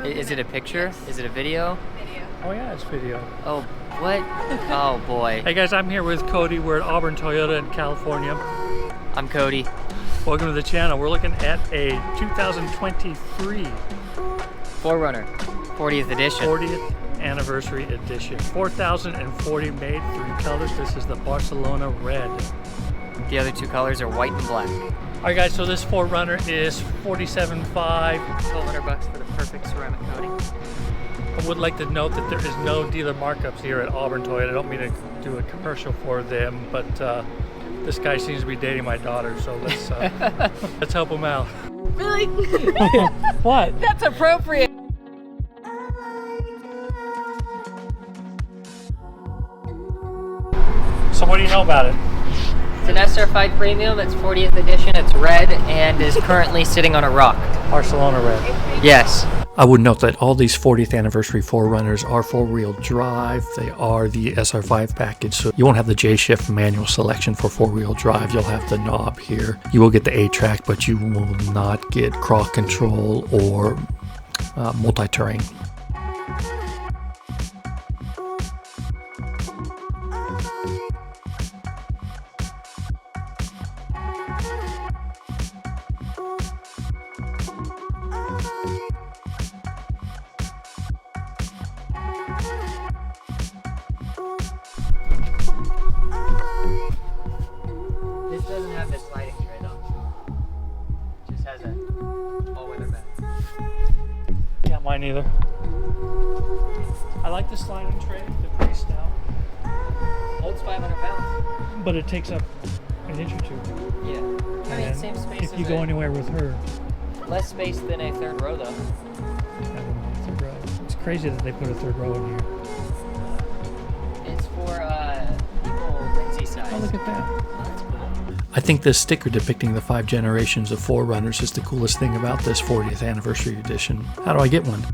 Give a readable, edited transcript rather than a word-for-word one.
Is it a picture? Is it a video? Video. Oh yeah, it's video. Oh, what? Oh boy. Hey guys, I'm here with Cody. We're at Auburn Toyota in California. I'm Cody. Welcome to the channel. We're looking at a 2023 4Runner, 40th edition. 40th anniversary edition. 4,040 made, 3 colors. This is the Barcelona red. The other two colors are white and black. Alright guys, so this 4Runner is $47,500. $1,200 for the perfect ceramic coating. I would like to note that there is no dealer markups here at Auburn Toyota. I don't mean to do a commercial for them, but this guy seems to be dating my daughter, so let's help him out. Really? What? That's appropriate. So what do you know about it? It's an SR5 Premium. It's 40th edition. It's red and is currently sitting on a rock. Barcelona red. Yes. I would note that all these 40th anniversary 4Runners are 4-wheel drive. They are the SR5 package, so you won't have the J-Shift manual selection for 4-wheel drive. You'll have the knob here. You will get the A-Track, but you will not get crawl control or multi-terrain. This doesn't have the sliding tray though. It just has a all-weather back. Yeah, mine either. I like the sliding tray. They're pretty stout. Holds 500 pounds. But it takes up an inch or two. Yeah. I mean, And same space if as you go anywhere with her. less space than a third row though. I don't know, third row. It's crazy that they put a third row in here. It's for people Lindsay size. Oh, look at that. That's cool. I think this sticker depicting the 5 generations of 4Runners is the coolest thing about this 40th anniversary edition. How do I get one?